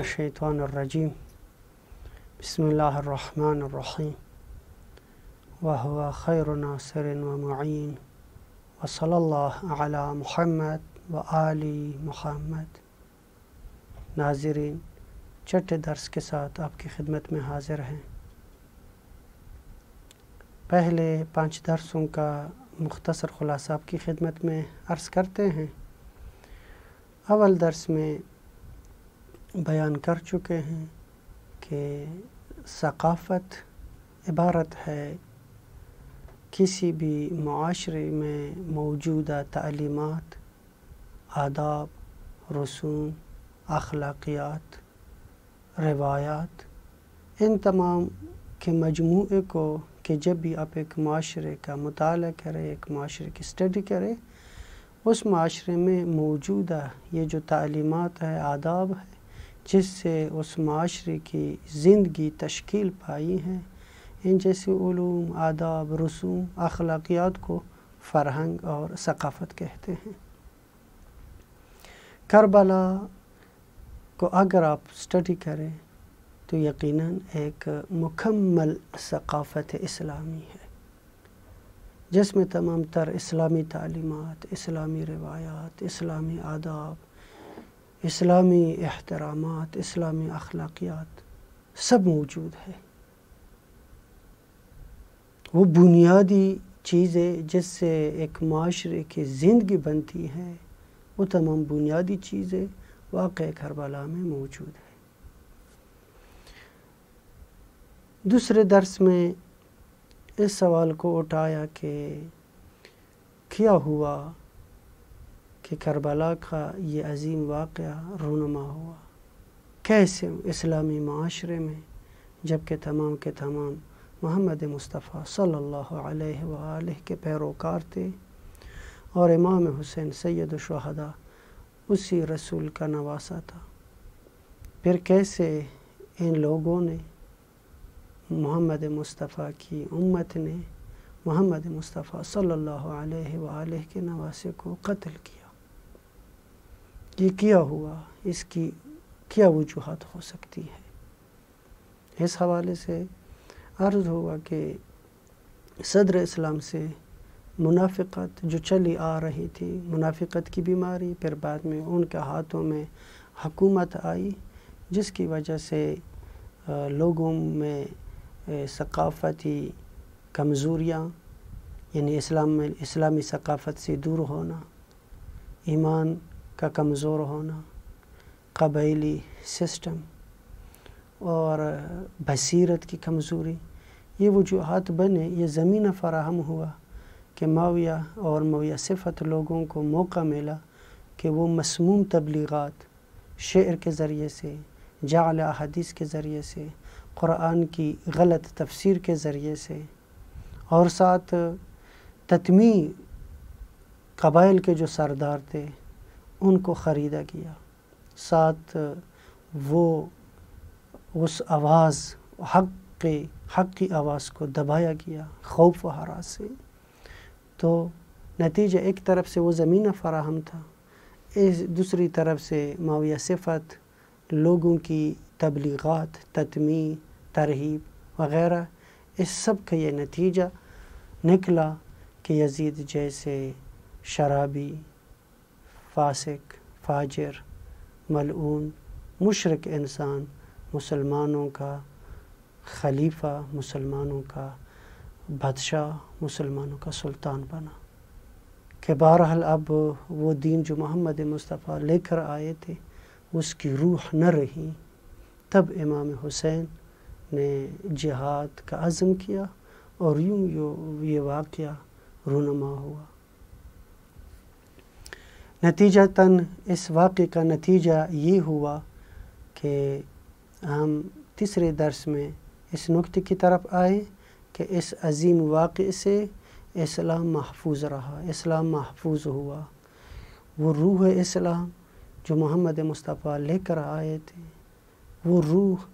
الشیطان الرجیم بسم اللہ الرحمن الرحیم وهو خیر ناصر و معین وصلی اللہ علی محمد و آل محمد۔ ناظرین، چھٹے درس کے ساتھ آپ کی خدمت میں حاضر ہیں۔ پہلے 5 درسوں کا مختصر خلاصہ آپ کی خدمت میں عرض کرتے ہیں۔ اول درس میں بیان کر چکے ہیں کہ ثقافت عبارت ہے کسی بھی معاشرے میں موجودہ تعلیمات، آداب، رسوم، اخلاقیات، روایات، ان تمام کے مجموعے کو کہ جب بھی آپ ایک معاشرے کا مطالعہ کریں، ایک معاشرے کی اسٹڈی کریں، اس معاشرے میں موجودہ یہ جو تعلیمات ہے، آداب ہے، جس سے اس معاشرے کی زندگی تشکیل پائی ہے، ان جیسے علوم، آداب، رسوم، اخلاقیات کو فرہنگ اور ثقافت کہتے ہیں۔ کربلا کو اگر آپ اسٹڈی کریں تو یقیناً ایک مکمل ثقافت اسلامی ہے، جس میں تمام تر اسلامی تعلیمات، اسلامی روایات، اسلامی آداب، اسلامی احترامات، اسلامی اخلاقیات سب موجود ہے۔ وہ بنیادی چیزیں جس سے ایک معاشرے کی زندگی بنتی ہے، وہ تمام بنیادی چیزیں واقع کربلا میں موجود ہے۔ دوسرے درس میں اس سوال کو اٹھایا کہ کیا ہوا کہ کربلا کا یہ عظیم واقعہ رونما ہوا، کیسے اسلامی معاشرے میں جبکہ تمام کے تمام محمد مصطفیٰ صلی اللہ علیہ وآلہ کے پیروکار تھے اور امام حسین سید الشہداء اسی رسول کا نواسہ تھا، پھر کیسے ان لوگوں نے، محمد مصطفیٰ کی امت نے محمد مصطفیٰ صلی اللہ علیہ وآلہ کے نواسے کو قتل کیا، یہ کیا ہوا، اس کی کیا وجوہات ہو سکتی ہے۔ اس حوالے سے عرض ہوا کہ صدر اسلام سے منافقت جو چلی آ رہی تھی، منافقت کی بیماری، پھر بعد میں ان کے ہاتھوں میں حکومت آئی، جس کی وجہ سے لوگوں میں ثقافتی کمزوریاں، یعنی اسلامی ثقافت سے دور ہونا، ایمان کا کمزور ہونا، قبائلی سسٹم اور بصیرت کی کمزوری، یہ وجوہات بنے، یہ زمینہ فراہم ہوا کہ معاویہ اور معاویہ صفت لوگوں کو موقع ملا کہ وہ مسموم تبلیغات شعر کے ذریعے سے، جعل احادیث کے ذریعے سے، قرآن کی غلط تفسیر کے ذریعے سے، اور ساتھ تطمیع قبائل کے جو سردار تھے ان کو خریدا گیا، ساتھ وہ اس آواز، حق کی آواز کو دبایا گیا خوف و ہراس سے۔ تو نتیجہ ایک طرف سے وہ زمینہ فراہم تھا، دوسری طرف سے معاویہ صفت لوگوں کی تبلیغات، تطمیع، ترہیب وغیرہ، اس سب کا یہ نتیجہ نکلا کہ یزید جیسے شرابی، فاسق، فاجر، ملعون، مشرک انسان مسلمانوں کا خلیفہ، مسلمانوں کا بادشاہ، مسلمانوں کا سلطان بنا، کہ بہرحال اب وہ دین جو محمد مصطفیٰ لے کر آئے تھے اس کی روح نہ رہی۔ تب امام حسین نے جہاد کا عزم کیا اور یوں یہ واقعہ رونما ہوا۔ نتیجتاً اس واقعے کا نتیجہ یہ ہوا کہ ہم تیسرے درس میں اس نقطے کی طرف آئے کہ اس عظیم واقعے سے اسلام محفوظ رہا، اسلام محفوظ ہوا۔ وہ روح اسلام جو محمد مصطفیٰ لے کر آئے تھے، وہ روح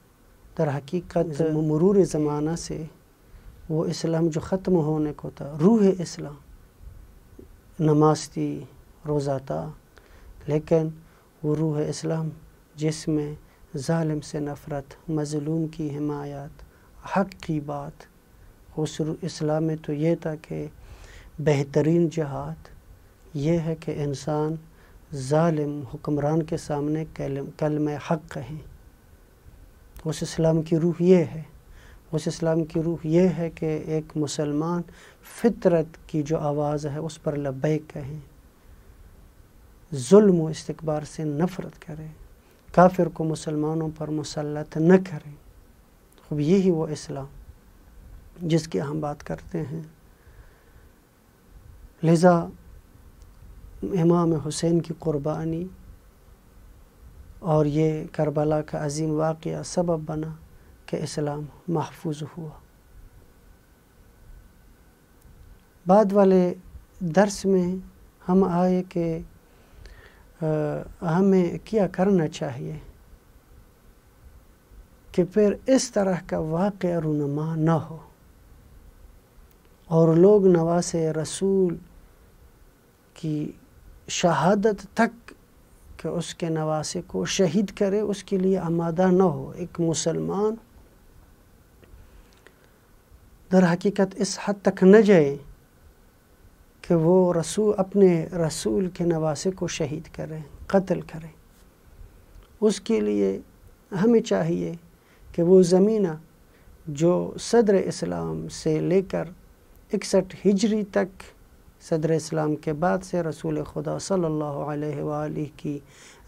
در حقیقت مرور زمانہ سے وہ اسلام جو ختم ہونے کو تھا، روح اسلام نماز تھی، روزہ تھا، لیکن وہ روح اسلام جس میں ظالم سے نفرت، مظلوم کی حمایت، حق کی بات. اسلام میں تو یہ تھا کہ بہترین جہاد یہ ہے کہ انسان ظالم حکمران کے سامنے کلمہ حق کہیں. اس اسلام کی روح یہ ہے. اس اسلام کی روح یہ ہے کہ ایک مسلمان فطرت کی جو آواز ہے اس پر لبیک کہیں، ظلم و استکبار سے نفرت کرے، کافر کو مسلمانوں پر مسلط نہ کرے. خب یہی وہ اسلام جس کی ہم بات کرتے ہیں. لذا امام حسین کی قربانی اور یہ کربلا کا عظیم واقعہ سبب بنا کہ اسلام محفوظ ہوا. بعد والے درس میں ہم آئے کہ ہمیں کیا کرنا چاہیے کہ پھر اس طرح کا واقعہ رونما نہ ہو اور لوگ نواسے رسول کی شہادت تک کہ اس کے نواسے کو شہید کرے اس کے لیے آمادہ نہ ہو. ایک مسلمان در حقیقت اس حد تک نہ جائے کہ وہ اپنے رسول کے نواسے کو شہید کرے، قتل کرے. اس کے لیے ہمیں چاہیے کہ وہ زمینہ جو صدر اسلام سے لے کر 61 ہجری تک، صدر اسلام کے بعد سے رسول خدا صلی اللہ علیہ وآلہ کی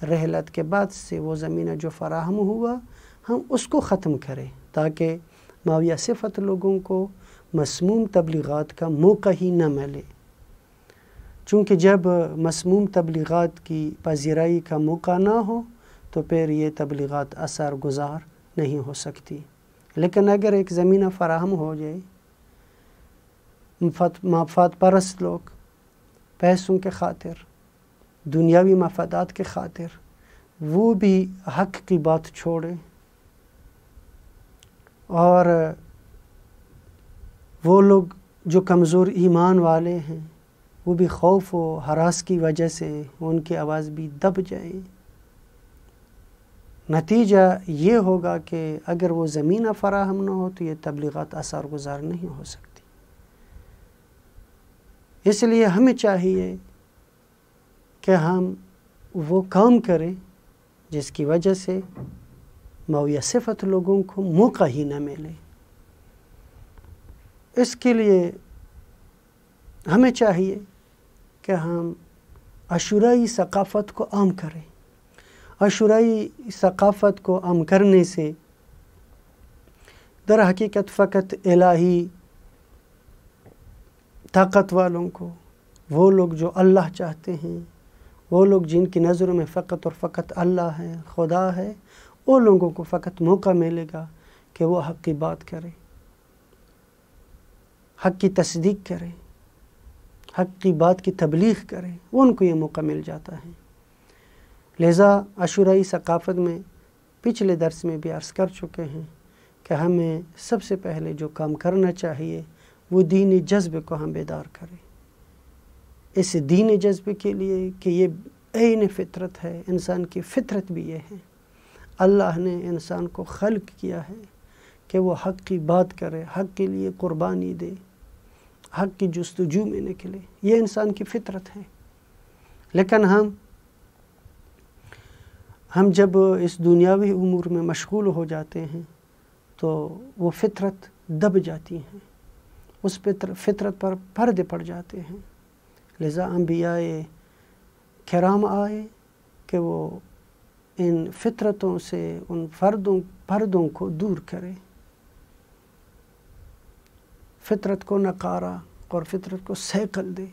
رحلت کے بعد سے وہ زمینہ جو فراہم ہوا، ہم اس کو ختم کریں تاکہ ماویہ صفت لوگوں کو مسموم تبلیغات کا موقع ہی نہ ملے. چونکہ جب مسموم تبلیغات کی پذیرائی کا موقع نہ ہو تو پھر یہ تبلیغات اثر گزار نہیں ہو سکتی. لیکن اگر ایک زمینہ فراہم ہو جائے، مفاد پرست لوگ پیسوں کے خاطر، دنیاوی مفادات کے خاطر وہ بھی حق کی بات چھوڑے اور وہ لوگ جو کمزور ایمان والے ہیں وہ بھی خوف و ہراس کی وجہ سے ان کی آواز بھی دب جائے، نتیجہ یہ ہوگا کہ اگر وہ زمینہ فراہم نہ ہو تو یہ تبلیغات اثر گزار نہیں ہو سکتی. اس لیے ہمیں چاہیے کہ ہم وہ کام کریں جس کی وجہ سے ماویہ صفت لوگوں کو موقع ہی نہ ملے. اس کے لیے ہمیں چاہیے کہ ہم عاشورائی ثقافت کو عام کریں. عاشورائی ثقافت کو عام کرنے سے در حقیقت فقط الہی طاقت والوں کو، وہ لوگ جو اللہ چاہتے ہیں، وہ لوگ جن کی نظروں میں فقط اور فقط اللہ ہے، خدا ہے، ان لوگوں کو فقط موقع ملے گا کہ وہ حق کی بات کرے، حق کی تصدیق کرے، حق کی بات کی تبلیغ کرے. ان کو یہ موقع مل جاتا ہے. لہذا عاشورائی ثقافت میں پچھلے درس میں بھی عرض کر چکے ہیں کہ ہمیں سب سے پہلے جو کام کرنا چاہیے وہ دینی جذبے کو ہم بیدار کریں. اس دینی جذبے کے لیے کہ یہ عین فطرت ہے، انسان کی فطرت بھی یہ ہے. اللہ نے انسان کو خلق کیا ہے کہ وہ حق کی بات کرے، حق کے لیے قربانی دے، حق کی جستجو میں نکلے. یہ انسان کی فطرت ہے. لیکن ہم جب اس دنیاوی امور میں مشغول ہو جاتے ہیں تو وہ فطرت دب جاتی ہیں، اس فطرت پر پردے پڑ جاتے ہیں. لذا انبیاء کرام آئے کہ وہ ان فطرتوں سے ان پردوں کو دور کرے، فطرت کو نکارا اور فطرت کو سیکل دے.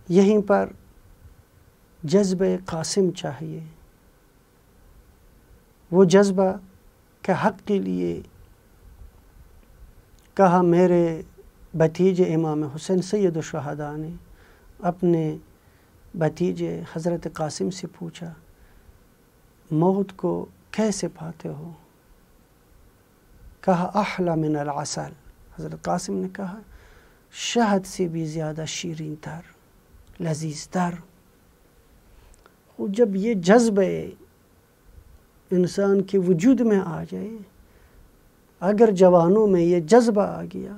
یہیں پر جذبہ قاسم چاہیے، وہ جذبہ کہ حق کے لیے کہا. میرے بھتیجے امام حسین سید الشہداء نے اپنے بھتیجے حضرت قاسم سے پوچھا، موت کو کیسے پاتے ہو؟ کہا احلی من العسل. حضرت قاسم نے کہا شہد سے بھی زیادہ شیرین تر، لذیذ تر. جب یہ جذبہ انسان کے وجود میں آ جائے، اگر جوانوں میں یہ جذبہ آ گیا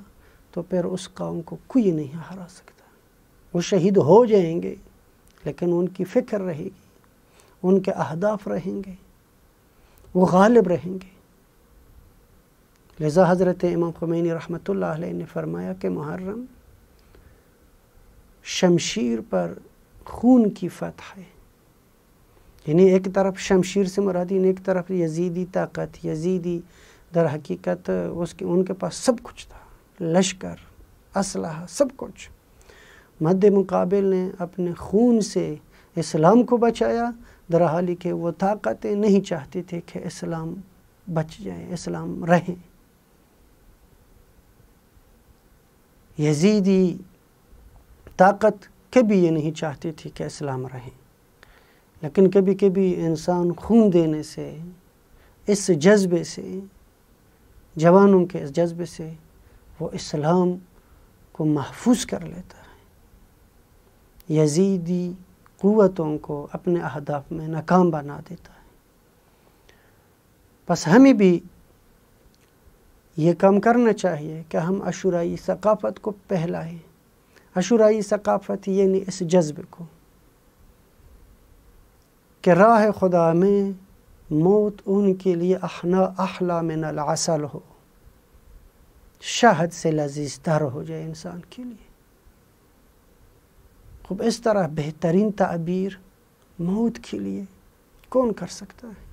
تو پھر اس قوم کو کوئی نہیں ہرا سکتا۔ وہ شہید ہو جائیں گے لیکن ان کی فکر رہے گی، ان کے اہداف رہیں گے، وہ غالب رہیں گے۔ لذا حضرت امام خمینی رحمۃ اللہ علیہ نے فرمایا کہ محرم شمشیر پر خون کی فتح ہے، یعنی ایک طرف شمشیر سے مراد یعنی ایک طرف یزیدی طاقت، یزیدی در حقیقت ان کے پاس سب کچھ تھا، لشکر، اسلحہ، سب کچھ۔ مد مقابل نے اپنے خون سے اسلام کو بچایا، در حالی کہ وہ طاقتیں نہیں چاہتے تھے کہ اسلام بچ جائے، اسلام رہے۔ یزیدی طاقت کبھی یہ نہیں چاہتی تھی کہ اسلام رہے، لیکن کبھی کبھی انسان خون دینے سے، اس جذبے سے، جوانوں کے اس جذبے سے وہ اسلام کو محفوظ کر لیتا ہے، یزیدی قوتوں کو اپنے اہداف میں ناکام بنا دیتا ہے۔ بس ہمیں بھی یہ کام کرنا چاہیے کہ ہم عاشورائی ثقافت کو پھیلائیں۔ عاشورائی ثقافت یعنی اس جذبے کو کہ راہ خدا میں موت ان کے لیے احلی من العسل ہو، شہد سے لذیذ تر ہو جائے انسان کے لیے۔ خوب اس طرح بہترین تعبیر موت کے لیے کون کر سکتا ہے؟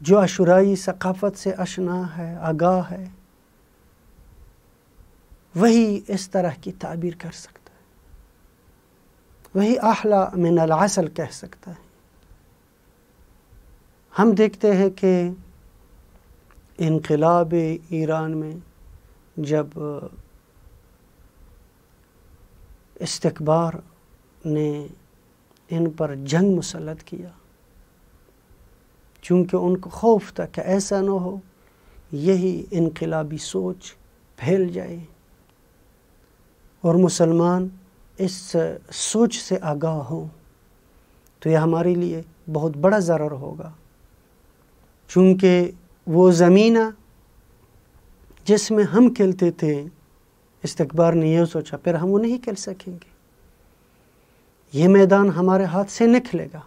جو عاشورائی ثقافت سے آشنا ہے، آگاہ ہے، وہی اس طرح کی تعبیر کر سکتا ہے، وہی احلی من العسل کہہ سکتا ہے۔ ہم دیکھتے ہیں کہ انقلاب ایران میں جب استکبار نے ان پر جنگ مسلط کیا، چونکہ ان کو خوف تھا کہ ایسا نہ ہو یہی انقلابی سوچ پھیل جائے اور مسلمان اس سوچ سے آگاہ ہوں، تو یہ ہمارے لیے بہت بڑا ضرر ہوگا، چونکہ وہ زمینہ جس میں ہم کھیلتے تھے استکبار نے یہ سوچا پھر ہم وہ نہیں کھیل سکیں گے، یہ میدان ہمارے ہاتھ سے نکلے گا،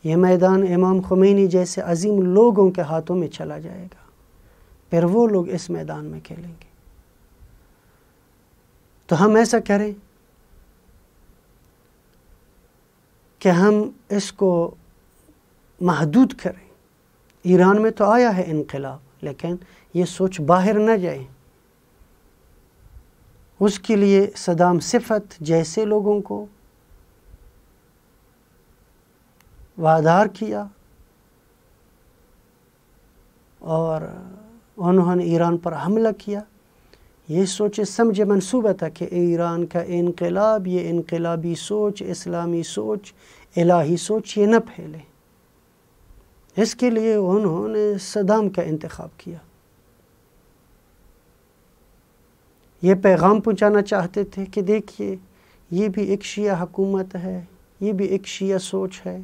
یہ میدان امام خمینی جیسے عظیم لوگوں کے ہاتھوں میں چلا جائے گا، پھر وہ لوگ اس میدان میں کھیلیں گے۔ تو ہم ایسا کریں کہ ہم اس کو محدود کریں۔ ایران میں تو آیا ہے انقلاب، لیکن یہ سوچ باہر نہ جائے۔ اس کے لیے صدام صفت جیسے لوگوں کو وادار کیا اور انہوں نے ایران پر حملہ کیا، یہ سوچے سمجھے منصوبہ تھا کہ ایران کا انقلاب، یہ انقلابی سوچ، اسلامی سوچ، الہی سوچ یہ نہ پھیلے۔ اس کے لیے انہوں نے صدام کا انتخاب کیا۔ یہ پیغام پہنچانا چاہتے تھے کہ دیکھیے یہ بھی ایک شیعہ حکومت ہے، یہ بھی ایک شیعہ سوچ ہے،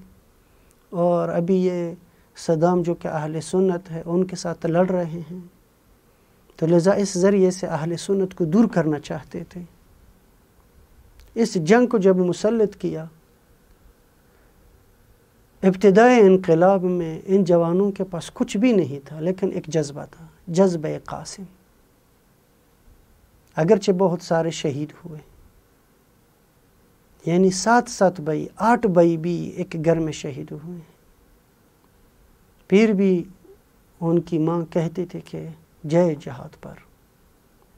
اور ابھی یہ صدام جو کہ اہل سنت ہے ان کے ساتھ لڑ رہے ہیں، تو لذا اس ذریعے سے اہل سنت کو دور کرنا چاہتے تھے۔ اس جنگ کو جب مسلط کیا، ابتدائی انقلاب میں ان جوانوں کے پاس کچھ بھی نہیں تھا، لیکن ایک جذبہ تھا، جذبہ قاسم۔ اگرچہ بہت سارے شہید ہوئے، یعنی 7 بھائی، 8 بھائی بھی ایک گھر میں شہید ہوئے ہیں، پھر بھی ان کی ماں کہتے تھے کہ جے جہاد پر۔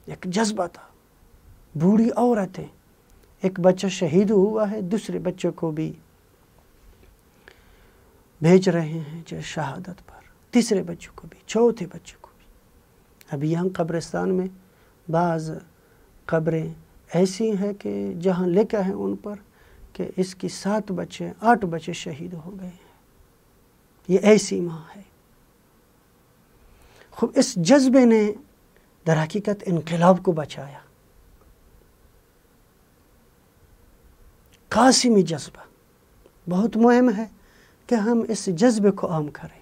ایک جذبہ تھا، بوڑھی عورتیں، ایک بچہ شہید ہوا ہے، دوسرے بچوں کو بھی بھیج رہے ہیں جے شہادت پر، تیسرے بچوں کو بھی، چوتھے بچوں کو بھی۔ ابھی یہاں قبرستان میں بعض قبریں ایسی ہیں کہ جہاں لکھا ہے ان پر کہ اس کی 7 بچے، 8 بچے شہید ہو گئے ہیں۔ یہ ایسی ماں ہے۔ خوب اس جذبے نے در حقیقت انقلاب کو بچایا۔ قاسمی جذبہ بہت مہم ہے کہ ہم اس جذبے کو عام کریں.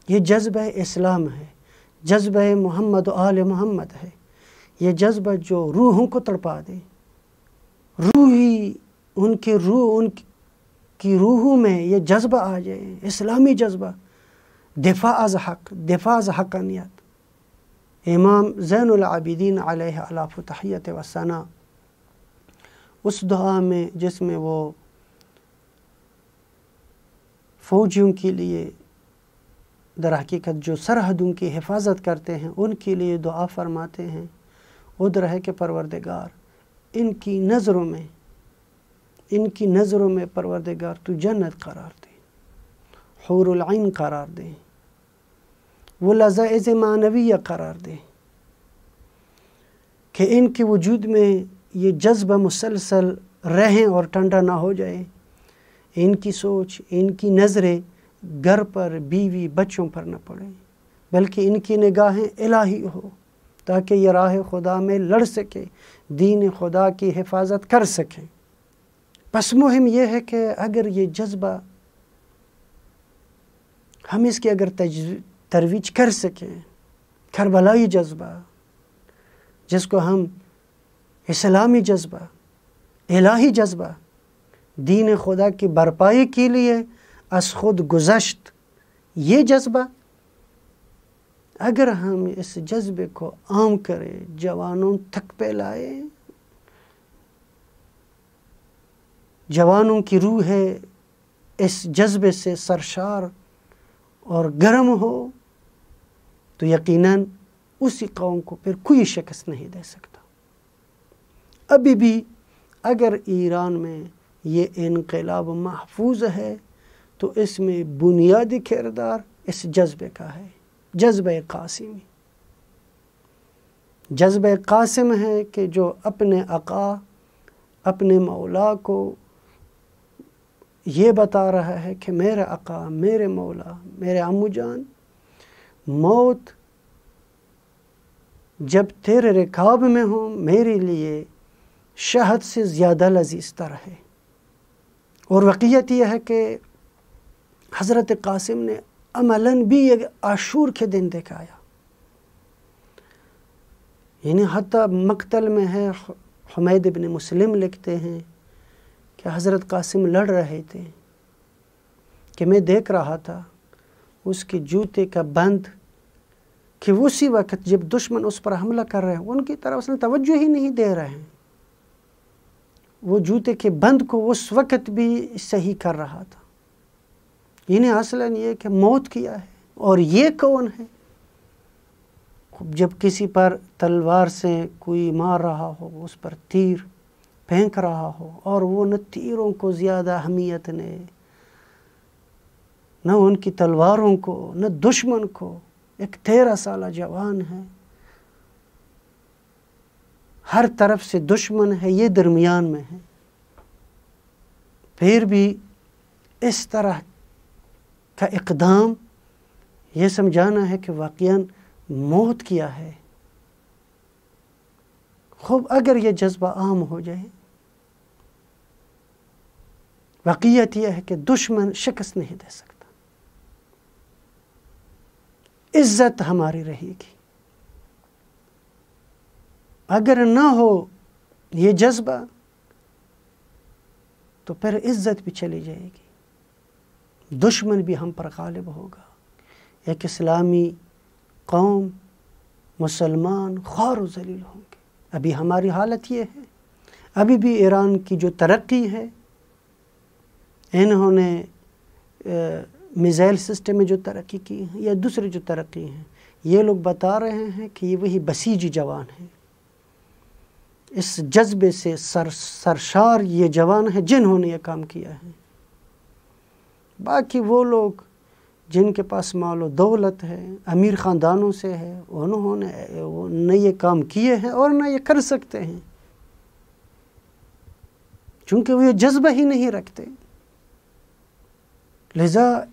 یہ جذبہ اسلام ہے، جذبہ محمد و آل محمد ہے. یہ جذبہ جو روحوں کو تڑپا دے، روحی ان کی روحوں میں یہ جذبہ آ جائے، اسلامی جذبہ، دفاع از حق، دفاع از حقانیت. امام زین العابدین علیہ الاف تحیت و ثنا اس دعا میں جس میں وہ فوجیوں کے لیے در حقیقت جو سرحدوں کی حفاظت کرتے ہیں ان کے لیے دعا فرماتے ہیں، ادھر ہے کہ پروردگار ان کی نظروں میں پروردگار تو جنت قرار دے، حور العین قرار دے، وہ لذائذ معنویہ قرار دے، کہ ان کے وجود میں یہ جذبہ مسلسل رہیں اور ٹھنڈا نہ ہو جائے. ان کی سوچ، ان کی نظریں گھر پر، بیوی، بچوں پر نہ پڑیں، بلکہ ان کی نگاہیں الہی ہو تاکہ یہ راہ خدا میں لڑ سکے، دین خدا کی حفاظت کر سکے. پس مہم یہ ہے کہ اگر یہ جذبہ ہم اس کی اگر ترویج کر سکیں، کربلائی جذبہ جس کو ہم اسلامی جذبہ، الہی جذبہ، دین خدا کی برپائی کے لیے از خود گذشت، یہ جذبہ اگر ہم اس جذبے کو عام کریں، جوانوں تک پہ لائے، جوانوں کی روح ہے اس جذبے سے سرشار اور گرم ہو، تو یقیناً اسی قوم کو پھر کوئی شکست نہیں دے سکتا. ابھی بھی اگر ایران میں یہ انقلاب محفوظ ہے تو اس میں بنیادی کردار اس جذبے کا ہے، جذبہ قاسمی. جذبہ قاسم ہے کہ جو اپنے آقا، اپنے مولا کو یہ بتا رہا ہے کہ میرے آقا، میرے مولا، میرے عمو جان، موت جب تیرے رکاب میں ہوں میرے لیے شہد سے زیادہ لذیذ تر ہے. اور واقعیت یہ ہے کہ حضرت قاسم نے عملاً بھی ایک عاشور کے دن دکھایا. یعنی حتیٰ مقتل میں ہے، حمید بن مسلم لکھتے ہیں کہ حضرت قاسم لڑ رہے تھے کہ میں دیکھ رہا تھا اس کے جوتے کا بند کہ اسی وقت جب دشمن اس پر حملہ کر رہے ہیں ان کی طرف اس نے توجہ ہی نہیں دے رہے ہیں، وہ جوتے کے بند کو اس وقت بھی صحیح کر رہا تھا. یعنی اصلاً یہ کہ موت کیا ہے اور یہ کون ہے. جب کسی پر تلوار سے کوئی مار رہا ہو، اس پر تیر پھینک رہا ہو اور وہ نہ تیروں کو زیادہ اہمیت نے، نہ ان کی تلواروں کو، نہ دشمن کو، ایک 13 سالہ جوان ہے، ہر طرف سے دشمن ہے، یہ درمیان میں ہے، پھر بھی اس طرح کا اقدام یہ سمجھانا ہے کہ واقعاً موت کیا ہے. خوب اگر یہ جذبہ عام ہو جائے، واقعیت یہ ہے کہ دشمن شکست نہیں دے سکتا، عزت ہماری رہے گی. اگر نہ ہو یہ جذبہ تو پھر عزت بھی چلی جائے گی، دشمن بھی ہم پر غالب ہوگا. ایک اسلامی قوم، مسلمان خوار و ذلیل ہوں گے. ابھی ہماری حالت یہ ہے، ابھی بھی ایران کی جو ترقی ہے، انہوں نے میزائل سسٹم میں جو ترقی کی ہے یا دوسرے جو ترقی ہیں، یہ لوگ بتا رہے ہیں کہ یہ وہی بسیجی جوان ہیں. اس جذبے سے سرشار یہ جوان ہیں جنہوں نے یہ کام کیا ہے. باقی وہ لوگ جن کے پاس مال و دولت ہے، امیر خاندانوں سے ہے، انہوں نے نہ یہ کام کیے ہیں اور نہ یہ کر سکتے ہیں، چونکہ وہ یہ جذبہ ہی نہیں رکھتے. لذا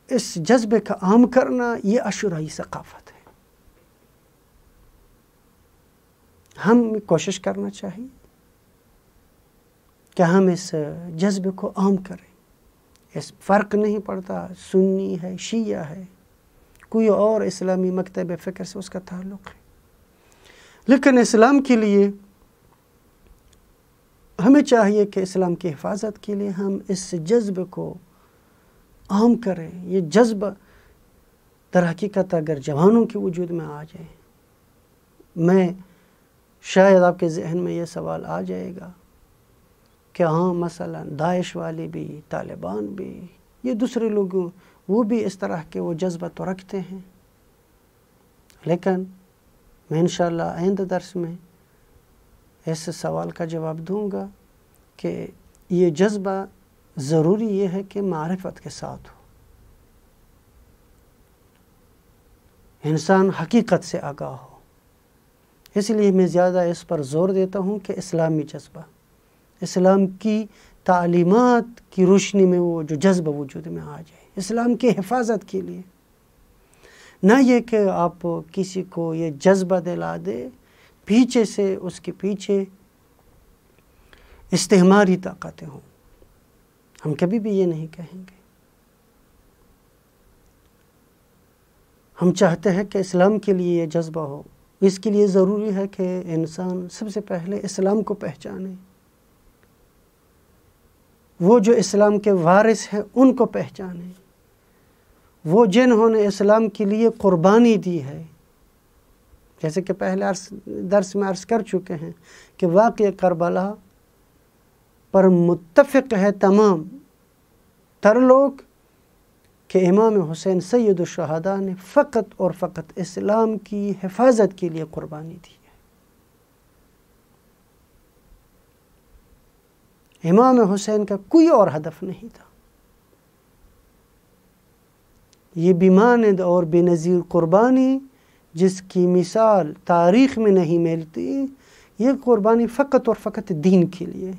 اس جذبے کا عام کرنا یہ عاشورائی ثقافت ہے. ہم کوشش کرنا چاہیے کہ ہم اس جذبے کو عام کریں، اس فرق نہیں پڑتا سنی ہے شیعہ ہے کوئی اور اسلامی مکتب فکر سے اس کا تعلق ہے، لیکن اسلام کے لیے ہمیں چاہیے کہ اسلام کی حفاظت کے لیے ہم اس جذب کو عام کریں۔ یہ جذبہ در حقیقت اگر جوانوں کے وجود میں آ جائے، میں شاید آپ کے ذہن میں یہ سوال آ جائے گا کہ ہاں مثلا داعش والے بھی، طالبان بھی، یہ دوسرے لوگ وہ بھی اس طرح کے وہ جذبہ تو رکھتے ہیں، لیکن میں انشاءاللہ آئندہ درس میں اس سوال کا جواب دوں گا کہ یہ جذبہ ضروری یہ ہے کہ معرفت کے ساتھ ہو، انسان حقیقت سے آگاہ ہو۔ اس لیے میں زیادہ اس پر زور دیتا ہوں کہ اسلامی جذبہ، اسلام کی تعلیمات کی روشنی میں وہ جو جذبہ وجود میں آ جائے، اسلام کی حفاظت کے لیے، نہ یہ کہ آپ کسی کو یہ جذبہ دلا دے پیچھے سے اس کے پیچھے استعماری طاقتیں ہوں۔ ہم کبھی بھی یہ نہیں کہیں گے۔ ہم چاہتے ہیں کہ اسلام کے لیے یہ جذبہ ہو، اس کے لیے ضروری ہے کہ انسان سب سے پہلے اسلام کو پہچانے، وہ جو اسلام کے وارث ہیں ان کو پہچانے، وہ جنہوں نے اسلام کے لیے قربانی دی ہے، جیسے کہ پہلے درس میں عرض کر چکے ہیں کہ واقعہ کربلا پر متفق ہے تمام تر لوگ کہ امام حسین سید الشہداء نے فقط اور فقط اسلام کی حفاظت کے لیے قربانی دی ہے۔ امام حسین کا کوئی اور ہدف نہیں تھا۔ یہ بمانند اور بے نظیر قربانی جس کی مثال تاریخ میں نہیں ملتی، یہ قربانی فقط اور فقط دین کے لیے،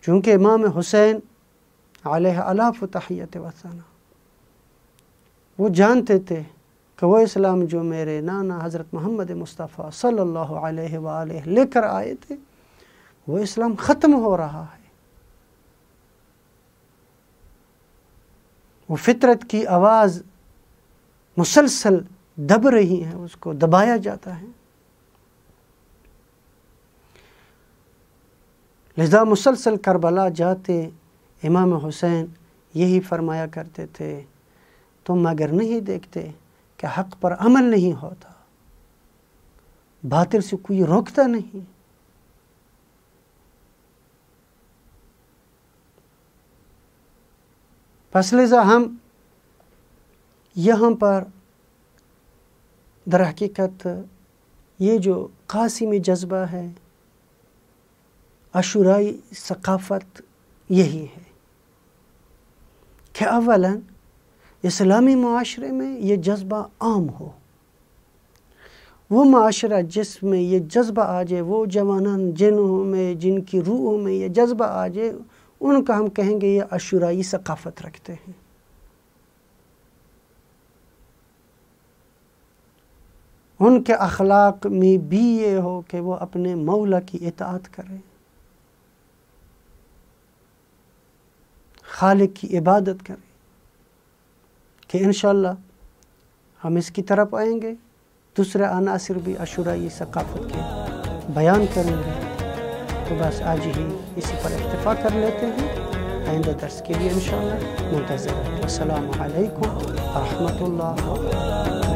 چونکہ امام حسین علیہ الاف و تحیت و ثنا، وہ جانتے تھے کہ وہ اسلام جو میرے نانا حضرت محمد مصطفیٰ صلی اللہ علیہ وآلہ لے کر آئے تھے، وہ اسلام ختم ہو رہا ہے۔ وہ فطرت کی آواز مسلسل دب رہی ہے، اس کو دبایا جاتا ہے، لذا مسلسل کربلا جاتے امام حسین یہی فرمایا کرتے تھے، تم اگر نہیں دیکھتے کہ حق پر عمل نہیں ہوتا، باطل سے کوئی روکتا نہیں، پس لذا ہم یہاں پر در حقیقت یہ جو قاسمی جذبہ ہے، عاشورائی ثقافت یہی ہے کہ اولاً اسلامی معاشرے میں یہ جذبہ عام ہو، وہ معاشرہ جس میں یہ جذبہ آ جائے، وہ جوانان جنہوں میں جن کی روحوں میں یہ جذبہ آ جائے، ان کا ہم کہیں گے یہ عاشورائی ثقافت رکھتے ہیں۔ ان کے اخلاق میں بھی یہ ہو کہ وہ اپنے مولا کی اطاعت کریں، خالق کی عبادت کریں، کہ انشاءاللہ ہم اس کی طرف آئیں گے، دوسرے عناصر بھی عاشورائی ثقافت کے بیان کریں گے۔ تو بس آج ہی اسی پر اکتفا کر لیتے ہیں، آئندہ درس کے لیے انشاءاللہ منتظر ہیں۔ السلام علیکم ورحمۃ اللہ وبرکاتہ۔